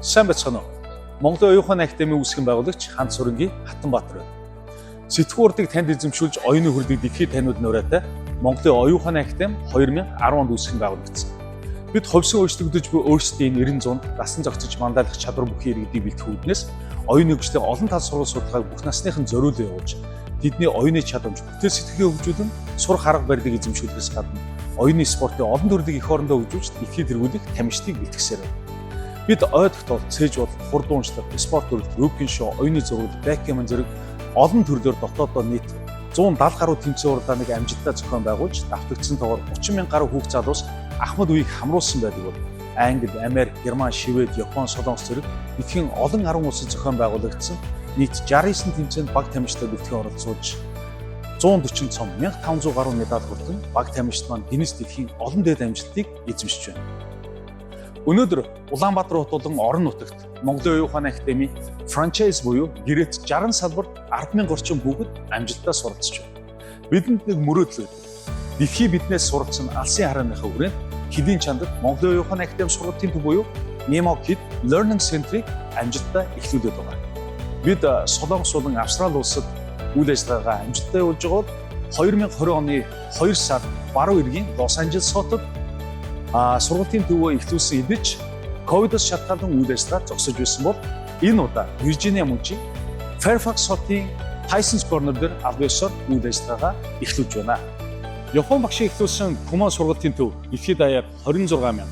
Сайн байцгаана уу? Монголын оюун ухааны академийн үүсгэн байгуулагч Хант Сүрэнгийн Хатанбаатар байна. Сэтгүүр урдыг танд эзэмшүүлж оюуны хөрлөгийг дэлхийд таниуд нураатай Монголын оюун ухааны академи 2010 онд үүсгэн байгуулагдсан. Бид ховсын өөрчлөгдөж буй өөрсдийн 90 100 дасан зохицож мандаалах чадвар бүхий иргэдийг бэлтгэх үүднээс оюуны хөгжлийн олон тал сургууль судалгааг бүх насныхан зориулж явуулж тэдний оюуны чадамж, бүтээл сэтгэлээ хөгжүүлэн сурах арга барилыг эзэмшүүлэхээс гадна оюуны спортын олон төрлийг эх орондоо хөгжүүлж дэлхийд тэргүүлэх тамирчдыг бэлтгэсээр байна. Бид ойдох тул цээж бол хурдан уншлах, спорт төрөл, рөпкин шоу, оюуны зурвал, бэкгеймэн зэрэг олон төрлөөр дотооддоо нийт 170 гаруй тэмцээн урдааныг амжилттай зохион байгуулж, давтагдсан тоогоор 30,000 гаруй хүүхд залуус ахмад үеийг хамруулсан байдаг бол Англи, Америк, Герман, Швед, Япон, Солонгос зэрэг эдгээр олон арван улсад зохион байгуулагдсан нийт 69 тэмцээнд баг тамирчтай бэлтгэн оролцуулж 140 цом 1500 гаруй медаль хүртэн баг тамирчид маань Гиннес дэлхийн олон дээд амжилтыг эзэмшиж байна. Өнөөдөр Улаанбаатар хот болон орон нутагт Монголын оюун ухааны академи франчайз буюу гэрээт 60 салбарт 10,000 орчим хүүхэд амжилттай суралцж байна. Бидэнд нэг мөрөөдөл байдаг. Дэлхий биднээс суралцсан алсын харааныхаа хүрээнд хэдийн чандад Монголын оюун ухааны академи сургалтын төв буюу Memo Kid Learning Center-ыг амжилттай эхлүүлээд байгаа. Бид Солонгос болон Австрали улсад үйл ажиллагаагаа амжилттай явуулж байгаад 2020 оны 2 сард баруун эргийн Лос Анжелес хотод сургалтын төвөө эхлүүлсэн эдэж ковидос шалтгаалan үйл ажиллагаа зогсож байсан бол энэ удаа Виржиниа мужийн Fairfax хотын Tysons Corner дээр аль ёсоор үйл ажиллагаагаа эхлүүлж байна. Япон багшийн эхлүүлсэн Kumon сургалтын төв дэлхийд даяар 26,000,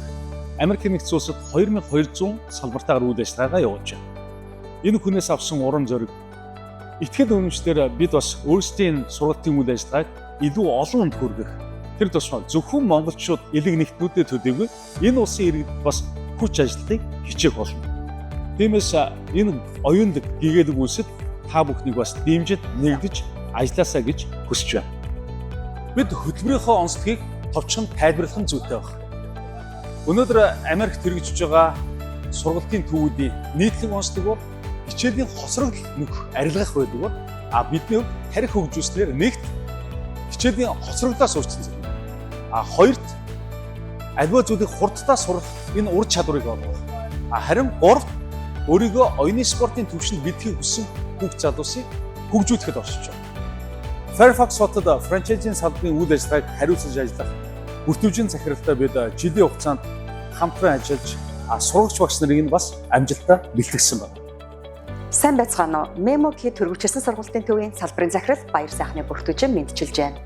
Америк нэгдсэн улсад 2200 салбартаагаар үйл ажиллагаагаа явуулж байна. Энэ хүнээс авсан урам зориг, итгэл үнэмшлэр бид бас өөрсдийн сургалтын үйл ажиллагааг илүү олон хүнд хүргэх, тэр тусмаа зөвхөн монголчууд элэг нэгтнүүдэд төдийгүй энэ улсын иргэд бас хүч ажилтныг хичээх болно. Тиймээс энэ оюунлаг гэгээлэг үйлсэд та бүхнийг бас дэмжиж нэгдэж ажилласаа гэж хүсэж байна. Бид хөтөлбөрийнхөө онцлогийг товчхон тайлбарлах нь зүйтэй байна. Өнөөдөр Америкт хэрэгжиж байгаа сургалтын төвүүдийн нийтлэг онцлог бол хичээлийн хоцрогдол нөх арилгах байдаг бол бидний хувьд тарих хөгжүүлснээр нэгт хичээлийн хоцрогдлоос урьдчилсан зүйл. Хоёрт аливаа зүйлийг хурдтай сурах энэ ур чадварыг олгох. Харин гуравт өөрийгөө оюуны спортын түвшинд бэлтгэхийг хүссэн хүүхд залуусыг хөгжүүлэхэд оршиж байна. Fairfax хотод франчайзинг салбарын үйл ажиллагааг хариуцлаж ажиллах бүртгүүжийн захиралтай бид жилийн хугацаанд хамтран ажиллаж сурагч багш нарыг нь бас амжилттай бэлтгэсэн байна. Сайн байцгаана уу? Memo Kid төрөвчсөн сургалтын төвийн салбарын захирал Баяр сайхны бүртгүүжин мэдчилж байна.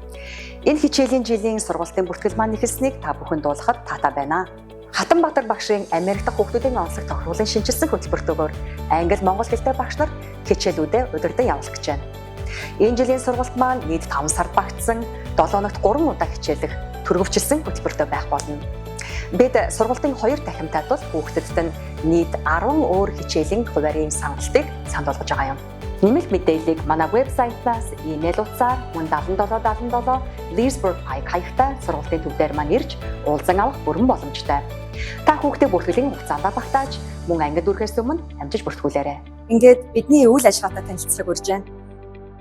Энэ хичээлийн жилийн сургалтын бүртгэл маань эхэлснийг та бүхэн дуулахад таатай байна. Хатанбаатар багшийн Америк дахь хүүхдүүдийн онцлог тохируулан шинжилсэн хөтөлбөртөөр англи монгол хэлтэй багш нар хичээлүүдэд удирдан явуулж байна. Энэ жилийн сургалт маань нийт 5 сард багтсан 7 хоногт 3 удаа хичээлэх төрөвчилсэн хөтөлбөртөө байх болно. Бид сургалтын 2 дахимтай тул хүүхдэд нь нийт 10 өөр хичээлийн хуваарийн сангалтыг санд болгож байгаа юм. Нэмэлт мэдээллийг манай вебсайтаас имэйл утсаар 7777 Leesburg Pike хаягтай сургалтын төвдөр маань ирж уулзан авах бүрэн боломжтой. Та хүүхдээ бүртгэлийн хугацаанд багтааж мөн ангид үрэхээс өмнө амжиж бүртгүүлээрэй. Ингээд бидний үйл ажиллагаатай танилцахыг урьж байна.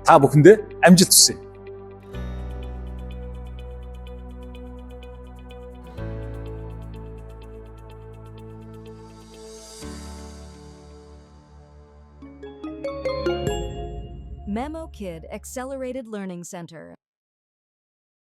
Та бүхэндээ амжилт хүсье. Memo Kid Accelerated Learning Center.